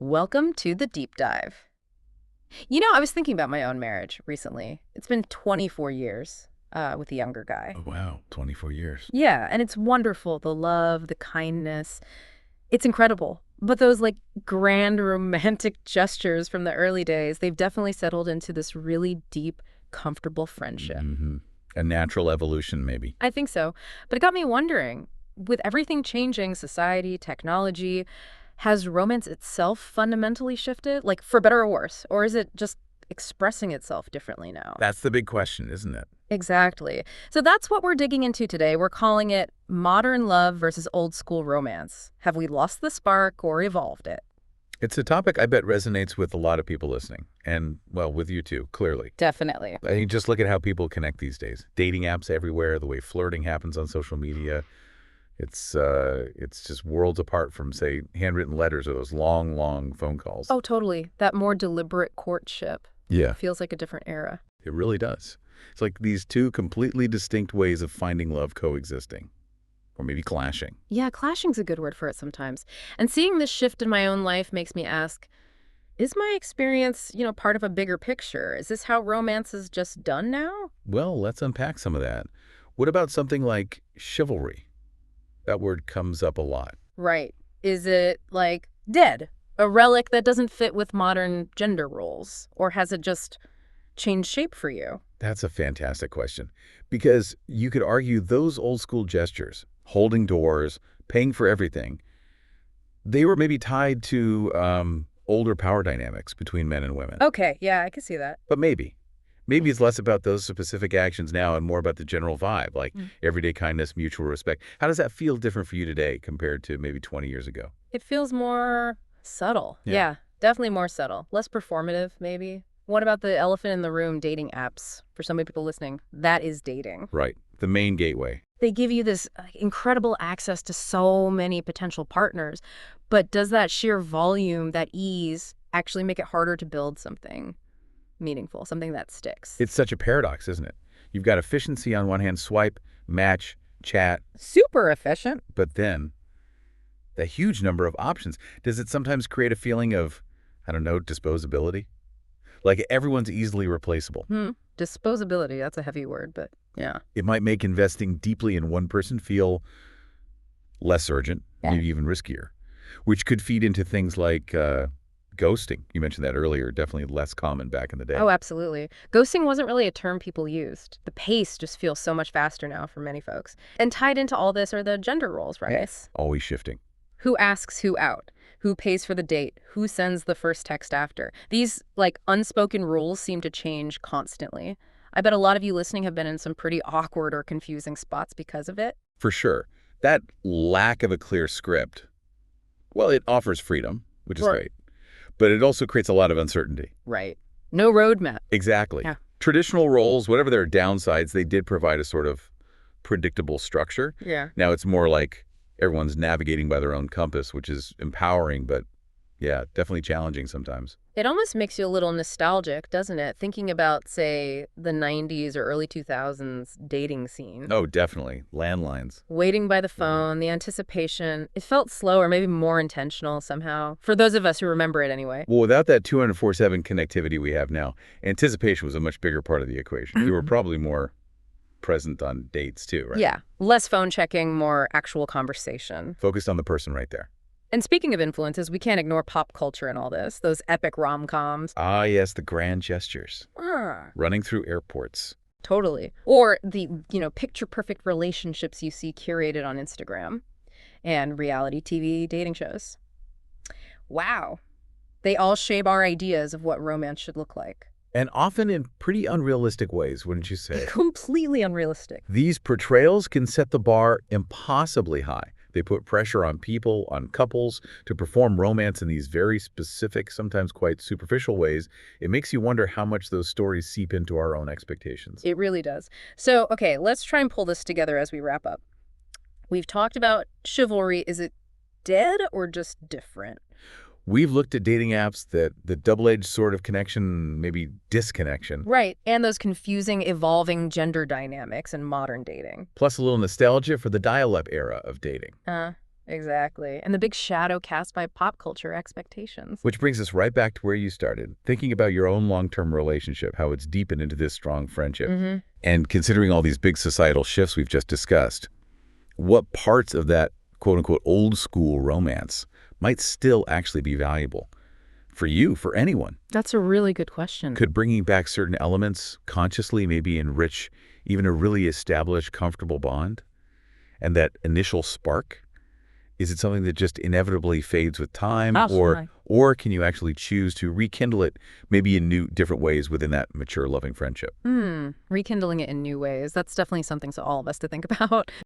Welcome to the deep dive. I was thinking about my own marriage recently. It's been 24 years with a younger guy. Oh, wow, 24 years. Yeah, and it's wonderful. The love, the kindness. It's incredible. But those grand romantic gestures from the early days, they've definitely settled into this really deep, comfortable friendship. A natural evolution, maybe. I think so. But it got me wondering, with everything changing, society, technology, has romance itself fundamentally shifted, like for better or worse? Or is it just expressing itself differently now? That's the big question, isn't it? Exactly. So that's what we're digging into today. We're calling it modern love versus old school romance. Have we lost the spark or evolved it? It's a topic I bet resonates with a lot of people listening. And, well, with you too, clearly. Definitely. I mean, just look at how people connect these days. Dating apps everywhere, the way flirting happens on social media. It's just worlds apart from, say, handwritten letters or those long, long phone calls. Oh, totally. That more deliberate courtship Yeah, feels like a different era. it really does. It's like these two completely distinct ways of finding love coexisting, or maybe clashing. Yeah, clashing's a good word for it sometimes. And seeing this shift in my own life makes me ask, is my experience, part of a bigger picture? Is this how romance is just done now? Well, let's unpack some of that. What about something like chivalry? That word comes up a lot. Right. Is it dead? A relic that doesn't fit with modern gender roles? Or has it just changed shape for you? That's a fantastic question. Because you could argue those old school gestures, holding doors, paying for everything, they were maybe tied to older power dynamics between men and women. Okay, yeah, I can see that. But maybe. Maybe it's less about those specific actions now and more about the general vibe, like everyday kindness, mutual respect. How does that feel different for you today compared to maybe 20 years ago? It feels more subtle. Yeah. Yeah, definitely more subtle. Less performative, maybe. What about the elephant in the room, dating apps? For so many people listening, that is dating. Right. The main gateway. They give you this incredible access to so many potential partners, but does that sheer volume, that ease, actually make it harder to build something meaningful, something that sticks? It's such a paradox, isn't it? You've got efficiency on one hand, swipe, match, chat, Super efficient. but then the huge number of options. Does it sometimes create a feeling of, I don't know, disposability? Like everyone's easily replaceable. Disposability, that's a heavy word, but yeah. It might make investing deeply in one person feel less urgent, Yeah. maybe even riskier, which could feed into things like ghosting. You mentioned that earlier, definitely less common back in the day. Oh, absolutely. Ghosting wasn't really a term people used. The pace just feels so much faster now for many folks. And tied into all this are the gender roles, right? Yes. Always shifting. Who asks who out? Who pays for the date? Who sends the first text after? These, unspoken rules seem to change constantly. I bet a lot of you listening have been in some pretty awkward or confusing spots because of it. For sure. That lack of a clear script, well, it offers freedom, which is Right. great, but it also creates a lot of uncertainty. Right. No roadmap. Exactly. Yeah. Traditional roles, whatever their downsides, they did provide a sort of predictable structure. Yeah. Now it's more like everyone's navigating by their own compass, which is empowering, but yeah, definitely challenging sometimes. It almost makes you a little nostalgic, doesn't it? Thinking about, say, the 90s or early 2000s dating scene. Oh, definitely. Landlines. Waiting by the phone, the anticipation. It felt slower, maybe more intentional somehow. For those of us who remember it anyway. Well, without that 24/7 connectivity we have now, anticipation was a much bigger part of the equation. You were probably more present on dates too, right? Yeah. Less phone checking, more actual conversation. Focused on the person right there. And speaking of influences, we can't ignore pop culture and all this. Those epic rom-coms. Ah, yes, the grand gestures. Running through airports. Totally. Or the, picture-perfect relationships you see curated on Instagram and reality TV dating shows. Wow. They all shape our ideas of what romance should look like. And often in pretty unrealistic ways, wouldn't you say? Completely unrealistic. These portrayals can set the bar impossibly high. They put pressure on people, on couples, to perform romance in these very specific, sometimes quite superficial ways. It makes you wonder how much those stories seep into our own expectations. It really does. So, okay, let's try and pull this together as we wrap up. We've talked about chivalry. Is it dead or just different? We've looked at dating apps, that the double-edged sort of connection, maybe disconnection, Right. And those confusing, evolving gender dynamics in modern dating. plus a little nostalgia for the dial-up era of dating. Exactly. And the big shadow cast by pop culture expectations. Which brings us right back to where you started, thinking about your own long-term relationship, how it's deepened into this strong friendship. Mm-hmm. And considering all these big societal shifts we've just discussed, what parts of that quote-unquote old school romance might still actually be valuable for you, for anyone? That's a really good question. Could bringing back certain elements consciously maybe enrich even a really established, comfortable bond? And that initial spark? Is it something that just inevitably fades with time? Absolutely. Or can you actually choose to rekindle it maybe in new, different ways within that mature, loving friendship? Rekindling it in new ways. That's definitely something for all of us to think about.